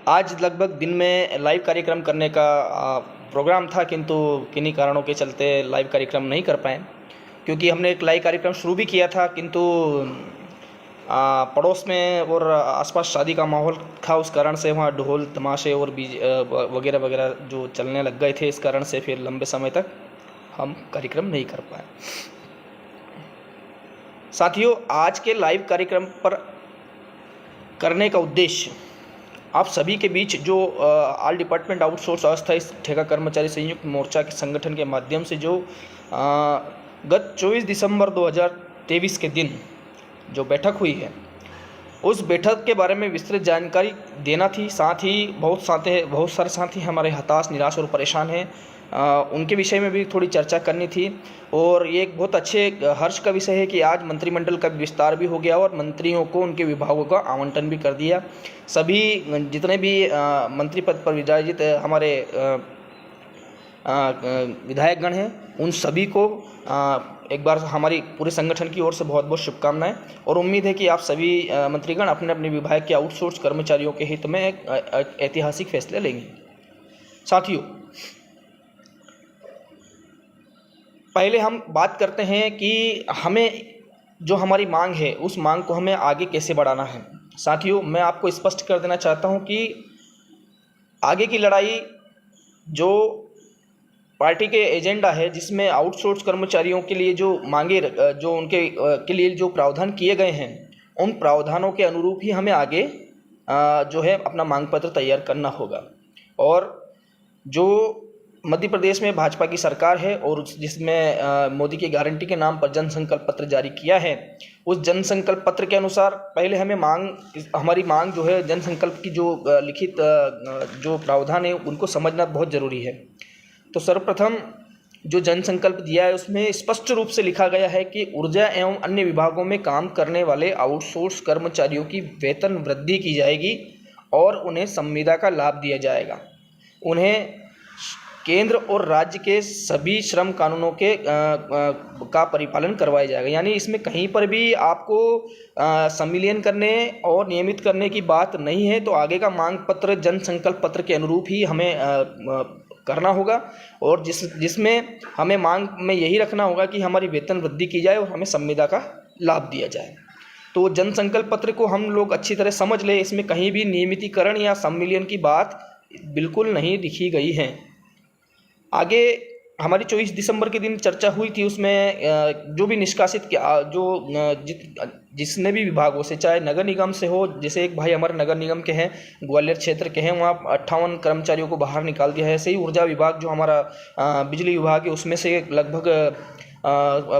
आज लगभग दिन में लाइव कार्यक्रम करने का प्रोग्राम था, किंतु किन्हीं कारणों के चलते लाइव कार्यक्रम नहीं कर पाए। क्योंकि हमने एक लाइव कार्यक्रम शुरू भी किया था, किंतु पड़ोस में और आसपास शादी का माहौल था, उस कारण से वहाँ ढोल तमाशे और वगैरह वगैरह जो चलने लग गए थे, इस कारण से फिर लंबे समय तक हम कार्यक्रम नहीं कर पाए। साथियों, आज के लाइव कार्यक्रम पर करने का उद्देश्य आप सभी के बीच जो ऑल डिपार्टमेंट आउटसोर्स अस्थायी ठेका कर्मचारी संयुक्त मोर्चा के संगठन के माध्यम से जो गत 24 दिसंबर 2023 के दिन जो बैठक हुई है, उस बैठक के बारे में विस्तृत जानकारी देना थी। साथ ही बहुत सारे साथी हमारे हताश, निराश और परेशान हैं, उनके विषय में भी थोड़ी चर्चा करनी थी। और ये एक बहुत अच्छे हर्ष का विषय है कि आज मंत्रिमंडल का विस्तार भी हो गया और मंत्रियों को उनके विभागों का आवंटन भी कर दिया। सभी जितने भी मंत्री पद पर विराजित हमारे विधायकगण हैं, उन सभी को एक बार हमारी पूरे संगठन की ओर से बहुत बहुत शुभकामनाएं, और उम्मीद है कि आप सभी मंत्रीगण अपने अपने विभाग के आउटसोर्स कर्मचारियों के हित में एक ऐतिहासिक फैसले लेंगे। साथियों, पहले हम बात करते हैं कि हमें जो हमारी मांग है, उस मांग को हमें आगे कैसे बढ़ाना है। साथियों, मैं आपको स्पष्ट कर देना चाहता हूं कि आगे की लड़ाई जो पार्टी के एजेंडा है, जिसमें आउटसोर्स कर्मचारियों के लिए जो मांगे, जो उनके के लिए जो प्रावधान किए गए हैं, उन प्रावधानों के अनुरूप ही हमें आगे जो है अपना मांग पत्र तैयार करना होगा। और जो मध्य प्रदेश में भाजपा की सरकार है और जिसमें मोदी की गारंटी के नाम पर जनसंकल्प पत्र जारी किया है, उस जनसंकल्प पत्र के अनुसार पहले हमें हमारी मांग जो है, जनसंकल्प की जो लिखित जो प्रावधान है, उनको समझना बहुत ज़रूरी है। तो सर्वप्रथम जो जनसंकल्प दिया है, उसमें स्पष्ट रूप से लिखा गया है कि ऊर्जा एवं अन्य विभागों में काम करने वाले आउटसोर्स कर्मचारियों की वेतन वृद्धि की जाएगी और उन्हें संविदा का लाभ दिया जाएगा। उन्हें केंद्र और राज्य के सभी श्रम कानूनों के का परिपालन करवाया जाएगा। यानी इसमें कहीं पर भी आपको संविलियन करने और नियमित करने की बात नहीं है। तो आगे का मांग पत्र जनसंकल्प पत्र के अनुरूप ही हमें करना होगा, और जिसमें हमें मांग में यही रखना होगा कि हमारी वेतन वृद्धि की जाए और हमें संविदा का लाभ दिया जाए। तो जनसंकल्प पत्र को हम लोग अच्छी तरह समझ लें, इसमें कहीं भी नियमितीकरण या संविलियन की बात बिल्कुल नहीं लिखी गई है। आगे हमारी 24 दिसंबर के दिन चर्चा हुई थी, उसमें जो भी निष्कासित जिसने भी विभागों से, चाहे नगर निगम से हो, जैसे एक भाई हमारे नगर निगम के हैं, ग्वालियर क्षेत्र के हैं, वहाँ 58 कर्मचारियों को बाहर निकाल दिया है। ऐसे ही ऊर्जा विभाग जो हमारा बिजली विभाग है, उसमें से लगभग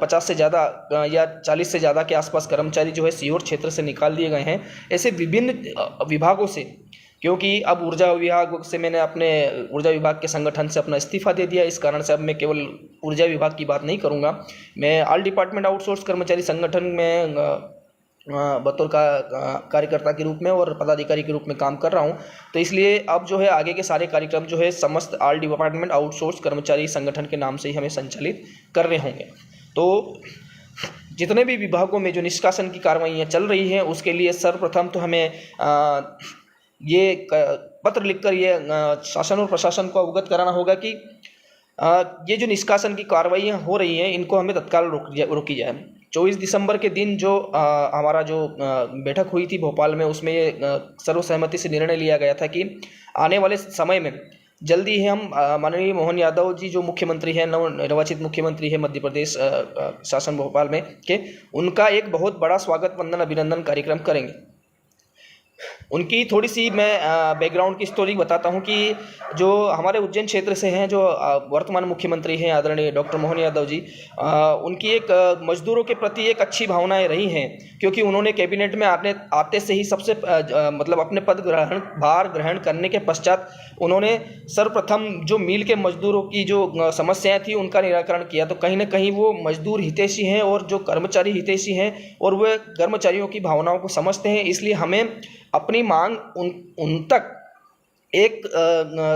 50 से ज़्यादा या 40 से ज़्यादा के आसपास कर्मचारी जो है सीहोर क्षेत्र से निकाल दिए गए हैं। ऐसे विभिन्न विभागों से, क्योंकि अब ऊर्जा विभाग से मैंने अपने ऊर्जा विभाग के संगठन से अपना इस्तीफा दे दिया, इस कारण से अब मैं केवल ऊर्जा विभाग की बात नहीं करूंगा। मैं ऑल डिपार्टमेंट आउटसोर्स कर्मचारी संगठन में बतौर का कार्यकर्ता के रूप में और पदाधिकारी के रूप में काम कर रहा हूं। तो इसलिए अब जो है आगे के सारे कार्यक्रम जो है समस्त ऑल डिपार्टमेंट आउटसोर्स कर्मचारी संगठन के नाम से ही हमें संचालित करने होंगे। तो जितने भी विभागों में जो निष्कासन की कार्रवाइयाँ चल रही हैं, उसके लिए सर्वप्रथम तो हमें ये पत्र लिखकर ये शासन और प्रशासन को अवगत कराना होगा कि ये जो निष्कासन की कार्रवाइयाँ हो रही हैं, इनको हमें तत्काल रोकी जाए। 24 दिसंबर के दिन जो हमारा जो बैठक हुई थी भोपाल में, उसमें ये सर्वसहमति से निर्णय लिया गया था कि आने वाले समय में जल्दी ही हम माननीय मोहन यादव जी जो मुख्यमंत्री हैं, नवनिर्वाचित मुख्यमंत्री है मध्य प्रदेश शासन भोपाल में के, उनका एक बहुत बड़ा स्वागत वंदन अभिनंदन कार्यक्रम करेंगे। उनकी थोड़ी सी मैं बैकग्राउंड की स्टोरी बताता हूं कि जो हमारे उज्जैन क्षेत्र से हैं, जो वर्तमान मुख्यमंत्री हैं आदरणीय डॉक्टर मोहन यादव जी, उनकी एक मजदूरों के प्रति एक अच्छी भावनाएं रही हैं, क्योंकि उन्होंने कैबिनेट में आते से ही सबसे मतलब अपने भार ग्रहण करने के पश्चात उन्होंने सर्वप्रथम जो मिल के मजदूरों की जो समस्याएं थी उनका निराकरण किया। तो कहीं ना कहीं वो मजदूर हितैषी हैं और जो कर्मचारी हितैषी हैं, और वे कर्मचारियों की भावनाओं को समझते हैं। इसलिए हमें अपनी मांग उन तक एक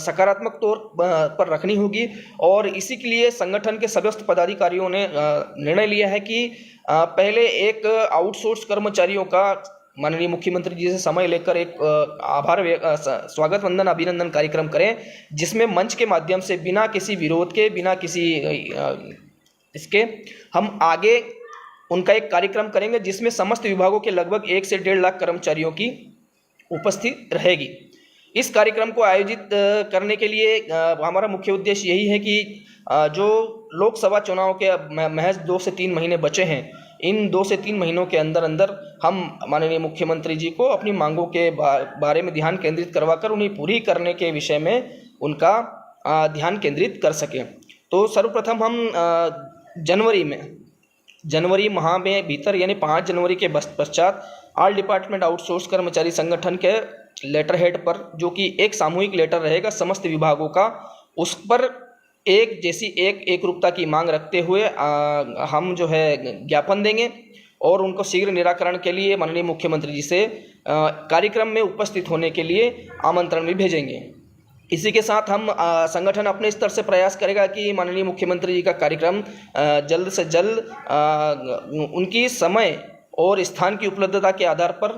सकारात्मक तौर पर रखनी होगी, और इसी के लिए संगठन के समस्त पदाधिकारियों ने निर्णय लिया है कि पहले एक आउटसोर्स कर्मचारियों का माननीय मुख्यमंत्री जी से समय लेकर एक स्वागत वंदन अभिनंदन कार्यक्रम करें, जिसमें मंच के माध्यम से बिना किसी विरोध के, बिना किसी इसके हम आगे उनका एक कार्यक्रम करेंगे, जिसमें समस्त विभागों के लगभग 1 से 1.5 लाख कर्मचारियों की उपस्थित रहेगी। इस कार्यक्रम को आयोजित करने के लिए हमारा मुख्य उद्देश्य यही है कि जो लोकसभा चुनाव के महज 2 से 3 महीने बचे हैं, इन 2 से 3 महीनों के अंदर अंदर हम माननीय मुख्यमंत्री जी को अपनी मांगों के बारे में ध्यान केंद्रित करवाकर उन्हें पूरी करने के विषय में उनका ध्यान केंद्रित कर सकें। तो सर्वप्रथम हम जनवरी माह में भीतर यानी 5 जनवरी के पश्चात ऑल डिपार्टमेंट आउटसोर्स कर्मचारी संगठन के लेटर हेड पर, जो कि एक सामूहिक लेटर रहेगा समस्त विभागों का, उस पर एक जैसी एक रूपता की मांग रखते हुए हम जो है ज्ञापन देंगे और उनको शीघ्र निराकरण के लिए माननीय मुख्यमंत्री जी से कार्यक्रम में उपस्थित होने के लिए आमंत्रण भी भेजेंगे। इसी के साथ हम संगठन अपने स्तर से प्रयास करेगा कि माननीय मुख्यमंत्री जी का कार्यक्रम जल्द से जल्द उनकी समय और स्थान की उपलब्धता के आधार पर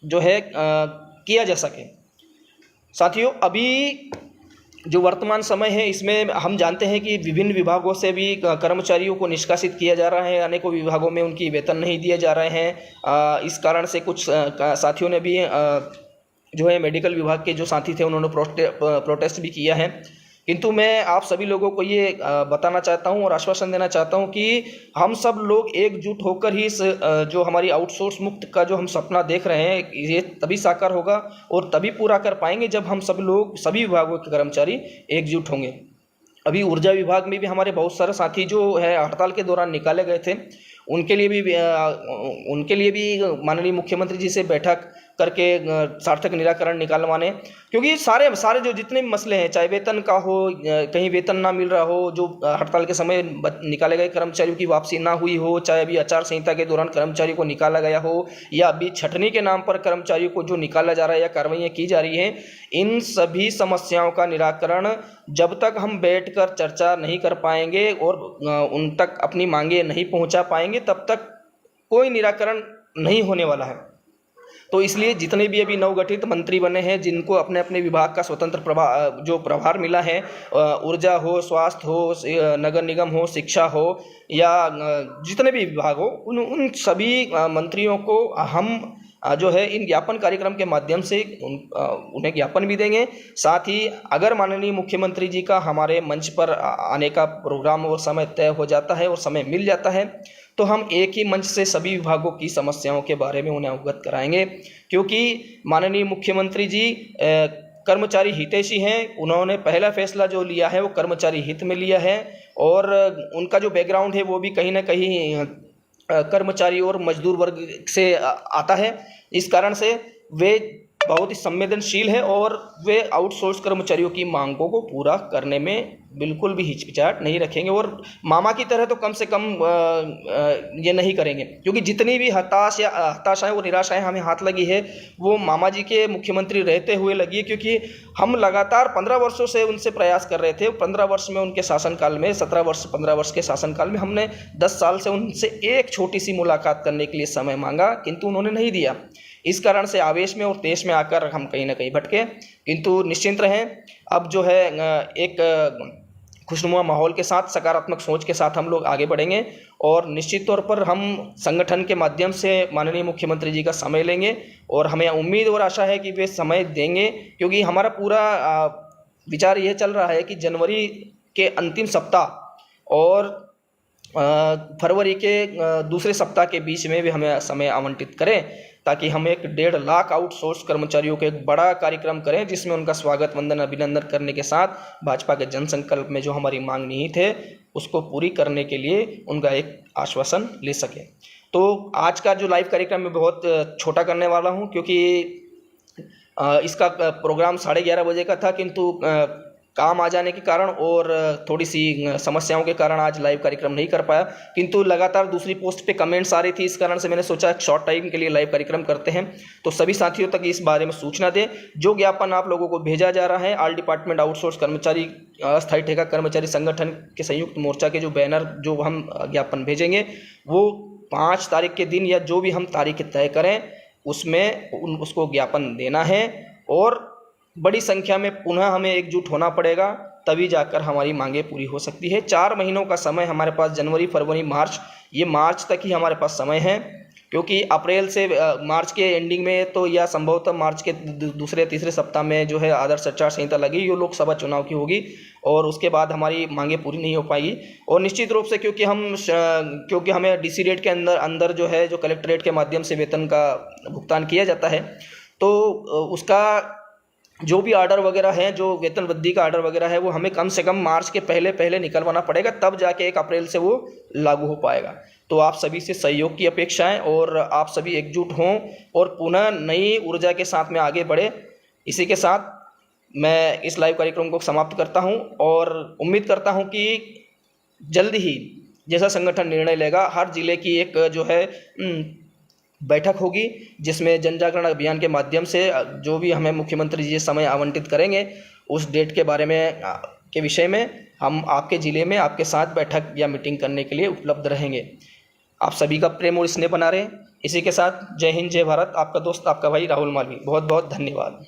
जो है किया जा सके। साथियों, अभी जो वर्तमान समय है, इसमें हम जानते हैं कि विभिन्न विभागों से भी कर्मचारियों को निष्कासित किया जा रहा है। अनेकों विभागों में उनकी वेतन नहीं दिए जा रहे हैं। इस कारण से कुछ साथियों ने भी जो है मेडिकल विभाग के जो साथी थे उन्होंने प्रोटेस्ट भी किया है। किंतु मैं आप सभी लोगों को ये बताना चाहता हूँ और आश्वासन देना चाहता हूँ कि हम सब लोग एकजुट होकर ही इस जो हमारी आउटसोर्स मुक्त का जो हम सपना देख रहे हैं, ये तभी साकार होगा और तभी पूरा कर पाएंगे जब हम सब लोग, सभी विभागों के कर्मचारी एकजुट होंगे। अभी ऊर्जा विभाग में भी हमारे बहुत सारे साथी जो है हड़ताल के दौरान निकाले गए थे, उनके लिए भी माननीय मुख्यमंत्री जी से बैठक करके सार्थक निराकरण निकालवाने, क्योंकि सारे जो जितने भी मसले हैं, चाहे वेतन का हो, कहीं वेतन ना मिल रहा हो, जो हड़ताल के समय निकाले गए कर्मचारियों की वापसी ना हुई हो, चाहे अभी आचार संहिता के दौरान कर्मचारियों को निकाला गया हो, या अभी छटनी के नाम पर कर्मचारियों को जो निकाला जा रहा है या कार्रवाइयाँ की जा रही हैं, इन सभी समस्याओं का निराकरण जब तक हम बैठकर चर्चा नहीं कर पाएंगे और उन तक अपनी मांगे नहीं पहुंचा पाएंगे, तब तक कोई निराकरण नहीं होने वाला है। तो इसलिए जितने भी अभी नवगठित मंत्री बने हैं, जिनको अपने अपने विभाग का स्वतंत्र प्रभार मिला है, ऊर्जा हो, स्वास्थ्य हो, नगर निगम हो, शिक्षा हो, या जितने भी विभाग हो, उन सभी मंत्रियों को हम जो है इन ज्ञापन कार्यक्रम के माध्यम से उन्हें ज्ञापन भी देंगे। साथ ही अगर माननीय मुख्यमंत्री जी का हमारे मंच पर आने का प्रोग्राम और समय तय हो जाता है और समय मिल जाता है, तो हम एक ही मंच से सभी विभागों की समस्याओं के बारे में उन्हें अवगत कराएंगे, क्योंकि माननीय मुख्यमंत्री जी कर्मचारी हितैषी हैं। उन्होंने पहला फैसला जो लिया है वो कर्मचारी हित में लिया है और उनका जो बैकग्राउंड है वो भी कहीं ना कहीं कर्मचारी और मजदूर वर्ग से आता है। इस कारण से वे बहुत ही संवेदनशील है और वे आउटसोर्स कर्मचारियों की मांगों को पूरा करने में बिल्कुल भी हिचकिचाहट नहीं रखेंगे और मामा की तरह तो कम से कम ये नहीं करेंगे, क्योंकि जितनी भी हताशाएं और निराशाएं हमें हाथ लगी है वो मामा जी के मुख्यमंत्री रहते हुए लगी है, क्योंकि हम लगातार 15 वर्षों से उनसे प्रयास कर रहे थे। 15 वर्ष में उनके शासनकाल में, 15 वर्ष के शासनकाल में हमने 10 साल से उनसे एक छोटी सी मुलाकात करने के लिए समय मांगा, किंतु उन्होंने नहीं दिया। इस कारण से आवेश में और तेज में आकर हम कहीं ना कहीं भटके। किंतु निश्चिंत रहें, अब जो है एक खुशनुमा माहौल के साथ, सकारात्मक सोच के साथ हम लोग आगे बढ़ेंगे और निश्चित तौर पर हम संगठन के माध्यम से माननीय मुख्यमंत्री जी का समय लेंगे और हमें उम्मीद और आशा है कि वे समय देंगे, क्योंकि हमारा पूरा विचार यह चल रहा है कि जनवरी के अंतिम सप्ताह और फरवरी के दूसरे सप्ताह के बीच में भी हमें समय आवंटित करें, ताकि हम एक 1.5 लाख आउटसोर्स कर्मचारियों का एक बड़ा कार्यक्रम करें, जिसमें उनका स्वागत वंदन अभिनंदन करने के साथ भाजपा के जनसंकल्प में जो हमारी मांग निहित है उसको पूरी करने के लिए उनका एक आश्वासन ले सके। तो आज का जो लाइव कार्यक्रम मैं बहुत छोटा करने वाला हूं, क्योंकि इसका प्रोग्राम 11:30 बजे का था, किंतु काम आ जाने के कारण और थोड़ी सी समस्याओं के कारण आज लाइव कार्यक्रम नहीं कर पाया। किंतु लगातार दूसरी पोस्ट पे कमेंट्स आ रही थी, इस कारण से मैंने सोचा एक शॉर्ट टाइम के लिए लाइव कार्यक्रम करते हैं, तो सभी साथियों तक इस बारे में सूचना दें। जो ज्ञापन आप लोगों को भेजा जा रहा है, ऑल डिपार्टमेंट आउटसोर्स कर्मचारी अस्थायी ठेका कर्मचारी संगठन के संयुक्त मोर्चा के जो बैनर जो हम ज्ञापन भेजेंगे, वो 5 तारीख के दिन या जो भी हम तारीख तय करें उसमें उसको ज्ञापन देना है और बड़ी संख्या में पुनः हमें एकजुट होना पड़ेगा, तभी जाकर हमारी मांगे पूरी हो सकती है। 4 महीनों का समय हमारे पास, जनवरी, फरवरी, मार्च, ये मार्च तक ही हमारे पास समय है, क्योंकि अप्रैल से मार्च के एंडिंग में तो या संभवतः मार्च के दूसरे तीसरे सप्ताह में जो है आदर्श आचार संहिता लगी, ये लोकसभा चुनाव की होगी और उसके बाद हमारी मांगे पूरी नहीं हो पाएगी। और निश्चित रूप से क्योंकि हमें डीसी रेट के अंदर जो है जो कलेक्ट्रेट के माध्यम से वेतन का भुगतान किया जाता है, तो उसका जो भी आर्डर वगैरह है, जो वेतन वृद्धि का आर्डर वगैरह है, वो हमें कम से कम मार्च के पहले निकलवाना पड़ेगा, तब जाके 1 अप्रैल से वो लागू हो पाएगा। तो आप सभी से सहयोग की अपेक्षा है और आप सभी एकजुट हों और पुनः नई ऊर्जा के साथ में आगे बढ़े। इसी के साथ मैं इस लाइव कार्यक्रम को समाप्त करता हूं और उम्मीद करता हूं कि जल्द ही जैसा संगठन निर्णय लेगा, हर जिले की एक जो है बैठक होगी, जिसमें जन जागरण अभियान के माध्यम से जो भी हमें मुख्यमंत्री जी समय आवंटित करेंगे, उस डेट के बारे में के विषय में हम आपके ज़िले में आपके साथ बैठक या मीटिंग करने के लिए उपलब्ध रहेंगे। आप सभी का प्रेम और स्नेह बना रहे। इसी के साथ जय हिंद, जय भारत। आपका दोस्त, आपका भाई राहुल मालवी। बहुत बहुत धन्यवाद।